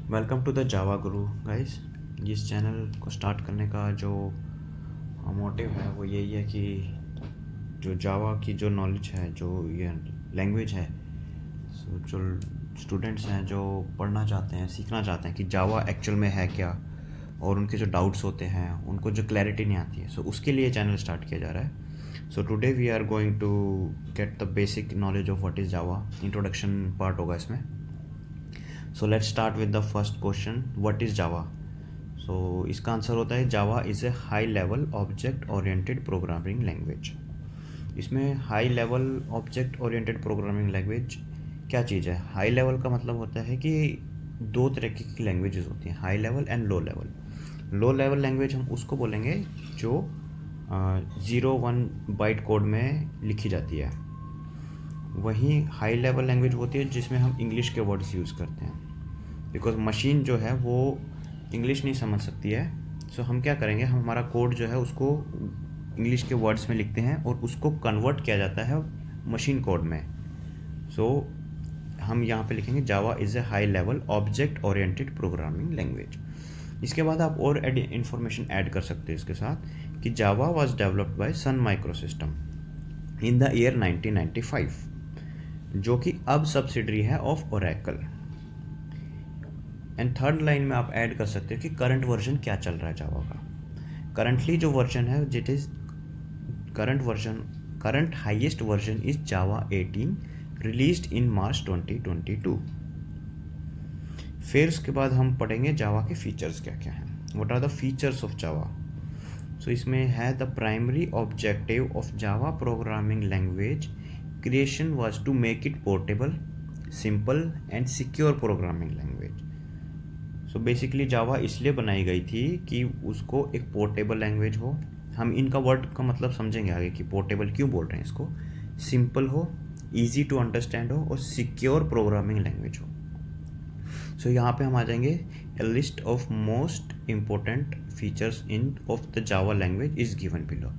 Welcome to the Java Guru guys. इस channel को start करने का जो मोटिव है वो यही है कि जो जावा की जो नॉलेज है, जो ये लैंग्वेज है, जो स्टूडेंट्स हैं जो पढ़ना चाहते हैं, सीखना चाहते हैं कि जावा एक्चुअल में है क्या, और उनके जो डाउट्स होते हैं उनको जो क्लैरिटी नहीं आती है, उसके लिए चैनल स्टार्ट किया जा रहा है। So today we are going to get the basic knowledge of what is Java. Introduction part होगा इसमें। So let's start with the first question, what is Java. So इसका आंसर होता है Java is a high level object oriented programming language. इसमें high level object oriented programming language क्या चीज़ है? High level का मतलब होता है कि दो तरह की लैंग्वेजेस होती हैं, high level and low level. Low level language हम उसको बोलेंगे जो 0-1 बाइट कोड में लिखी जाती है। वहीं हाई लेवल लैंग्वेज होती है जिसमें हम इंग्लिश के वर्ड्स यूज़ करते हैं, बिकॉज मशीन जो है वो इंग्लिश नहीं समझ सकती है। सो हम क्या करेंगे, हम हमारा कोड जो है उसको इंग्लिश के वर्ड्स में लिखते हैं और उसको कन्वर्ट किया जाता है मशीन कोड में। सो हम यहाँ पे लिखेंगे जावा is a high level object oriented programming language. इसके बाद आप और इन्फॉर्मेशन ऐड कर सकते हैं इसके साथ कि Java was developed by Sun Microsystem in the year 1995, जो कि अब सब्सिडरी है of Oracle. And third line में आप ऐड कर सकते हो कि करंट वर्जन क्या चल रहा है जावा का। करंटली जो वर्जन है it is current highest version is Java 18, released in March 2022। फिर उसके बाद हम पढ़ेंगे जावा के फीचर्स क्या क्या हैं, what are the features of Java. So इसमें है the primary objective of Java programming language creation was to make it portable, simple and secure programming language. So basically Java इसलिए बनाई गई थी कि उसको एक पोर्टेबल लैंग्वेज हो। हम इनका वर्ड का मतलब समझेंगे आगे कि पोर्टेबल क्यों बोल रहे हैं इसको। सिंपल हो, ईजी टू अंडरस्टैंड हो और सिक्योर प्रोग्रामिंग लैंग्वेज हो। सो यहाँ पे हम आ जाएंगे, a list of most important features in of the Java language is given below.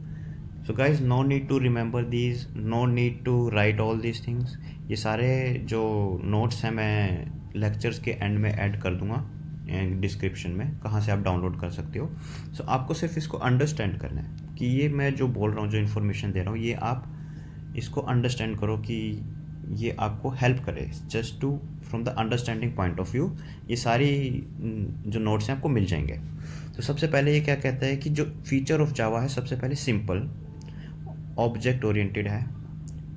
So guys, no need to remember these, no need to write all these things. ये सारे जो notes हैं मैं लेक्चर्स के एंड में add कर दूंगा description में, कहाँ से आप डाउनलोड कर सकते हो। सो आपको सिर्फ इसको अंडरस्टैंड करना है कि ये मैं जो बोल रहा हूँ, जो इन्फॉर्मेशन दे रहा हूँ, ये आप इसको अंडरस्टैंड करो कि ये आपको हेल्प करे just to from the understanding point of view. ये सारी जो नोट्स हैं आपको मिल जाएंगे। तो सबसे पहले ये क्या कहता है कि जो फीचर ऑफ जावा है, सबसे पहले सिंपल, ऑब्जेक्ट ओरिएंटेड है,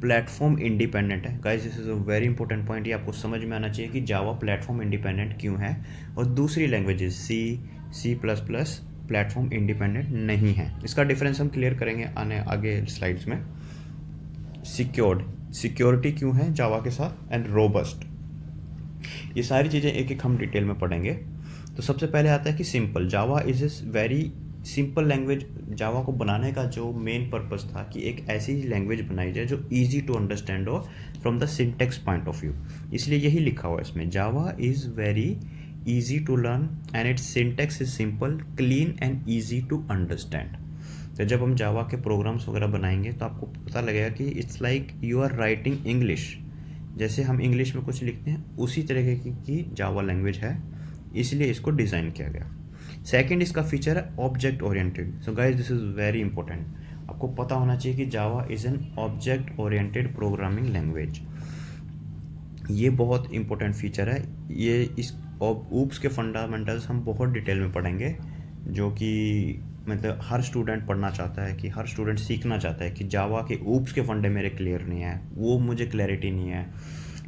प्लेटफॉर्म इंडिपेंडेंट है। Guys, this is a very important point, ये आपको समझ में आना चाहिए कि जावा प्लेटफॉर्म इंडिपेंडेंट क्यों है। और दूसरी languages C plus plus platform independent नहीं है। इसका डिफरेंस हम क्लियर करेंगे आगे स्लाइड्स में। सिक्योरिटी क्यों है जावा के साथ, एंड रोबस्ट। ये सारी चीज़ें एक एक हम डिटेल में पढ़ेंगे। तो सबसे पहले आता है कि simple. Java is a very simple language. Java को बनाने का जो मेन पर्पस था कि एक ऐसी लैंग्वेज बनाई जाए जो ईजी टू अंडरस्टैंड हो from the syntax point of view. इसलिए यही लिखा हुआ है इसमें, Java is very easy to learn and its syntax is simple, clean and easy to understand. तो जब हम जावा के प्रोग्राम्स वगैरह बनाएंगे तो आपको पता लगेगा कि it's like you are writing English. जैसे हम इंग्लिश में कुछ लिखते हैं उसी तरह की जावा लैंग्वेज है, इसलिए इसको डिज़ाइन किया गया। सेकंड इसका फीचर है object oriented. So guys, this is very important. आपको पता होना चाहिए कि जावा is an object oriented programming language. ये बहुत इंपॉर्टेंट फीचर है। ये इस ऊप्स के फंडामेंटल्स हम बहुत डिटेल में पढ़ेंगे, जो कि मतलब हर स्टूडेंट पढ़ना चाहता है, कि हर स्टूडेंट सीखना चाहता है कि जावा के ऊप्स के फंडे मेरे क्लियर नहीं है, वो मुझे क्लैरिटी नहीं है,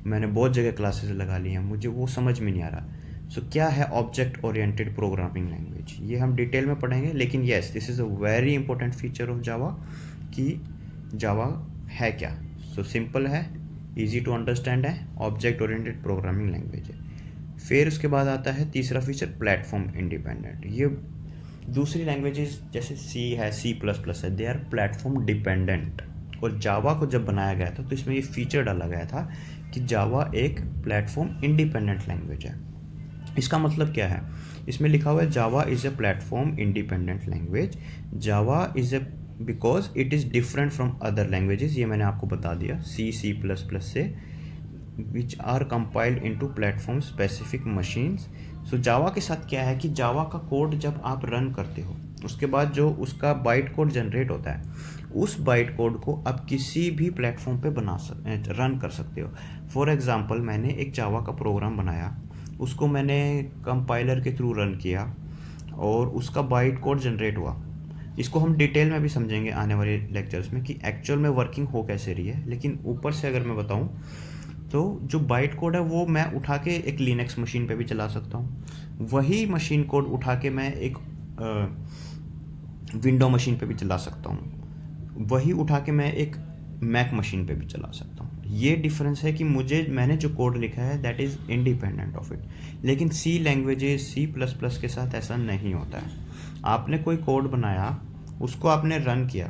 मैंने बहुत जगह क्लासेस लगा ली हैं, मुझे वो समझ में नहीं आ रहा। सो क्या है ऑब्जेक्ट ओरिएंटेड प्रोग्रामिंग लैंग्वेज, ये हम डिटेल में पढ़ेंगे। लेकिन yes, this is a very important feature of Java कि जावा है क्या। सो सिंपल है, ईजी टू अंडरस्टैंड है, ऑब्जेक्ट ओरिएंटेड प्रोग्रामिंग लैंग्वेज है। फिर उसके बाद आता है तीसरा फीचर, प्लेटफॉर्म इंडिपेंडेंट। ये दूसरी लैंग्वेजेस जैसे सी है, सी प्लस प्लस है, दे आर प्लेटफॉर्म डिपेंडेंट। और जावा को जब बनाया गया था तो इसमें ये फीचर डाला गया था कि जावा एक प्लेटफॉर्म इंडिपेंडेंट लैंग्वेज है। इसका मतलब क्या है, इसमें लिखा हुआ है Java is a platform independent language. Java is A because it is different from other languages, ये मैंने आपको बता दिया, सी प्लस प्लस से, which are compiled into platform specific machines सो जावा के साथ क्या है कि जावा का कोड जब आप रन करते हो, उसके बाद जो उसका बाइट कोड जनरेट होता है, उस बाइट कोड को आप किसी भी प्लेटफॉर्म पे रन कर सकते हो। फॉर एग्ज़ाम्पल, मैंने एक जावा का प्रोग्राम बनाया, उसको मैंने कंपाइलर के थ्रू रन किया और उसका बाइट कोड जनरेट हुआ। इसको हम डिटेल में भी समझेंगे आने वाले लेक्चर्स में कि एक्चुअल में वर्किंग हो कैसे रही है, लेकिन ऊपर से अगर मैं बताऊं तो जो बाइट कोड है वो मैं उठा के एक लिनक्स मशीन पे भी चला सकता हूँ, वही मशीन कोड उठा के मैं एक विंडो मशीन पे भी चला सकता हूँ, वही उठा के मैं एक मैक मशीन पे भी चला सकता हूँ। ये डिफरेंस है कि मैंने जो कोड लिखा है that is independent of it. लेकिन सी लैंग्वेजेस, सी प्लस प्लस के साथ ऐसा नहीं होता है। आपने कोई कोड बनाया, उसको आपने रन किया,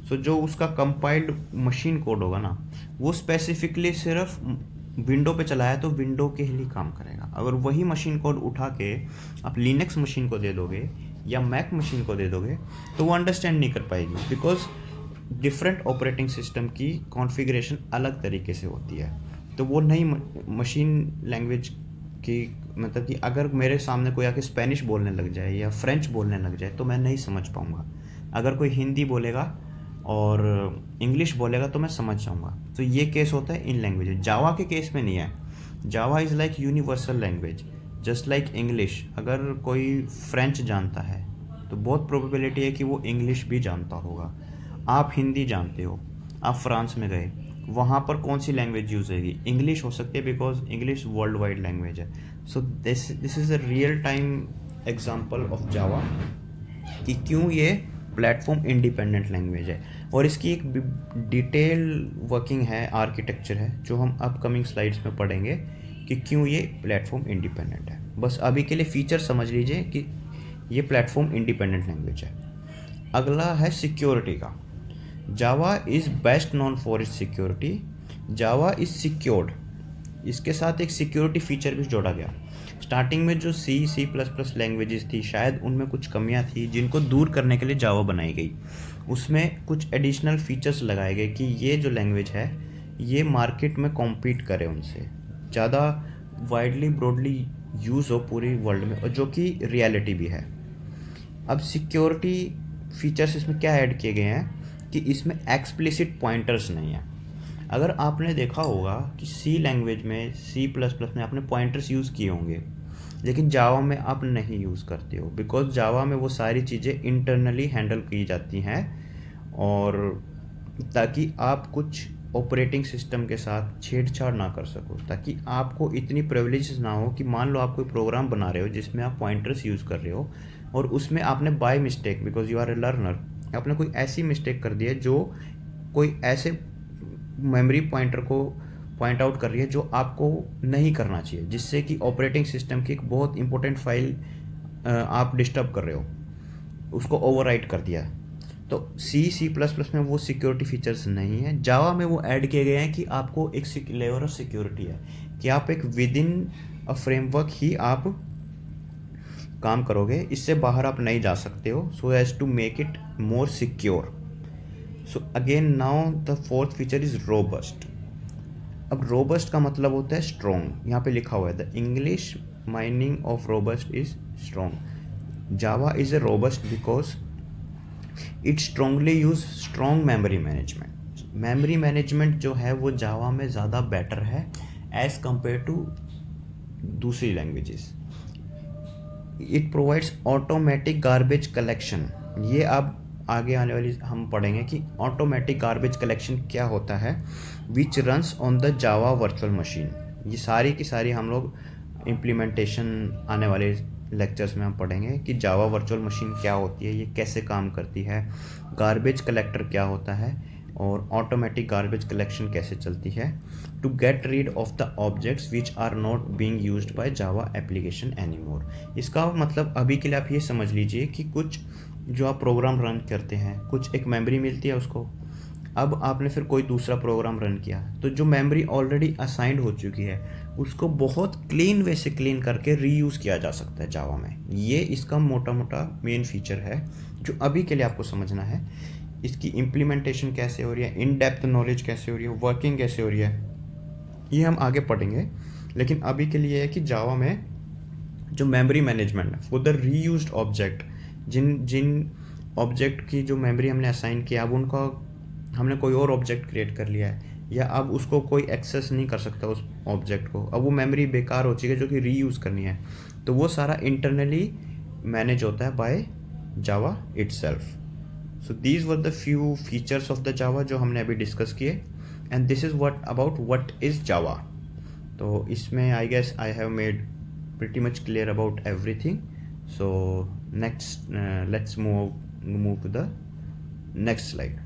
तो जो उसका कंपाइल्ड मशीन कोड होगा ना, वो स्पेसिफिकली सिर्फ विंडो पे चलाया तो विंडो के लिए काम करेगा। अगर वही मशीन कोड उठा के आप लिनक्स मशीन को दे दोगे या मैक मशीन को दे दोगे तो वो अंडरस्टैंड नहीं कर पाएगी, बिकॉज डिफरेंट ऑपरेटिंग सिस्टम की कॉन्फ़िगरेशन अलग तरीके से होती है। तो वो नई मशीन लैंग्वेज की, मतलब कि अगर मेरे सामने कोई आके स्पेनिश बोलने लग जाए या फ्रेंच बोलने लग जाए तो मैं नहीं समझ पाऊँगा। अगर कोई हिंदी बोलेगा और इंग्लिश बोलेगा तो मैं समझ जाऊँगा। तो ये केस होता है इन लैंग्वेज। जावा के केस में नहीं है। Java is like universal language, just like English. अगर कोई फ्रेंच जानता है तो बहुत प्रोबेबिलिटी है कि वो इंग्लिश भी जानता होगा। आप हिंदी जानते हो, आप फ्रांस में गए, वहाँ पर कौन सी लैंग्वेज यूज़ होगी? इंग्लिश हो सकती है, because English world wide language है। So this is a real time example of Java कि क्यों ये प्लेटफॉर्म इंडिपेंडेंट लैंग्वेज है। और इसकी एक डिटेल वर्किंग है, आर्किटेक्चर है, जो हम अपकमिंग स्लाइड्स में पढ़ेंगे कि क्यों ये प्लेटफॉर्म इंडिपेंडेंट है। बस अभी के लिए फीचर समझ लीजिए कि ये प्लेटफॉर्म इंडिपेंडेंट लैंग्वेज है। अगला है सिक्योरिटी का। जावा is best known for its security. Java is secured. इसके साथ एक सिक्योरिटी फीचर भी जोड़ा गया। स्टार्टिंग में जो सी प्लस प्लस लैंग्वेजेस थी, शायद उनमें कुछ कमियां थी जिनको दूर करने के लिए जावा बनाई गई। उसमें कुछ एडिशनल फीचर्स लगाए गए कि ये जो लैंग्वेज है ये मार्केट में कॉम्पीट करे उनसे, ज़्यादा वाइडली ब्रॉडली यूज़ हो पूरी वर्ल्ड में, और जो कि रियलिटी भी है। अब सिक्योरिटी फीचर्स इसमें क्या ऐड किए गए हैं कि इसमें एक्सप्लिसिट पॉइंटर्स नहीं है। अगर आपने देखा होगा कि सी लैंग्वेज में, सी प्लस प्लस में आपने पॉइंटर्स यूज़ किए होंगे, लेकिन जावा में आप नहीं यूज़ करते हो, बिकॉज जावा में वो सारी चीज़ें इंटरनली हैंडल की जाती हैं, और ताकि आप कुछ ऑपरेटिंग सिस्टम के साथ छेड़छाड़ ना कर सको, ताकि आपको इतनी प्रिविलेज ना हो कि मान लो आप कोई प्रोग्राम बना रहे हो जिसमें आप पॉइंटर्स यूज़ कर रहे हो और उसमें आपने by mistake, because you are a learner, आपने कोई ऐसी मिस्टेक कर दी है जो कोई ऐसे मेमोरी पॉइंटर को पॉइंट आउट कर रही है जो आपको नहीं करना चाहिए, जिससे कि ऑपरेटिंग सिस्टम की एक बहुत इंपॉर्टेंट फाइल आप डिस्टर्ब कर रहे हो, उसको ओवरराइट कर दिया। तो सी प्लस प्लस में वो सिक्योरिटी फीचर्स नहीं है। जावा में वो ऐड किए गए हैं कि आपको एक लेवल ऑफ सिक्योरिटी है कि आप एक विद इन अ फ्रेमवर्क ही आप काम करोगे, इससे बाहर आप नहीं जा सकते हो, so as to make it more secure. So again now the fourth feature is robust. अब रोबस्ट का मतलब होता है स्ट्रॉन्ग। यहाँ पे लिखा हुआ है the English meaning of robust is strong. Java is a robust because it strongly use strong memory management. Memory management जो है वो जावा में ज़्यादा बेटर है एज कंपेयर टू दूसरी languages. It provides automatic garbage collection. ये अब आगे आने वाली हम पढ़ेंगे कि ऑटोमेटिक गार्बेज कलेक्शन क्या होता है, विच runs on the Java virtual machine. ये सारी की सारी हम लोग इम्प्लीमेंटेशन आने वाले लेक्चर्स में हम पढ़ेंगे कि जावा वर्चुअल मशीन क्या होती है, ये कैसे काम करती है, गार्बेज कलेक्टर क्या होता है, और ऑटोमेटिक गार्बेज कलेक्शन कैसे चलती है, to get rid of the objects which are not being used by Java application anymore. इसका मतलब अभी के लिए आप ये समझ लीजिए कि कुछ जो आप प्रोग्राम रन करते हैं, कुछ एक मेमोरी मिलती है उसको, अब आपने फिर कोई दूसरा प्रोग्राम रन किया तो जो मेमोरी ऑलरेडी असाइंड हो चुकी है उसको बहुत क्लीन वे से क्लीन करके रीयूज़ किया जा सकता है जावा में। ये इसका मोटा मोटा मेन फीचर है जो अभी के लिए आपको समझना है। इसकी इम्प्लीमेंटेशन कैसे हो रही है, इन डेप्थ नॉलेज कैसे हो रही है, वर्किंग कैसे हो रही है, ये हम आगे पढ़ेंगे। लेकिन अभी के लिए है कि जावा में जो मेमोरी मैनेजमेंट है फॉर द रीयूज्ड ऑब्जेक्ट, जिन जिन ऑब्जेक्ट की जो मेमोरी हमने असाइन किया, अब उनका हमने कोई और ऑब्जेक्ट क्रिएट कर लिया है, या अब उसको कोई एक्सेस नहीं कर सकता उस ऑब्जेक्ट को, अब वो मेमोरी बेकार हो चुकी है जो कि रीयूज़ करनी है, तो वो सारा इंटरनली मैनेज होता है by Java itself. So these were the few features of the Java जो हमने अभी डिस्कस किए, and this is what about what is Java. तो इसमें I guess I have made pretty much clear about everything. So next let's move to the next slide.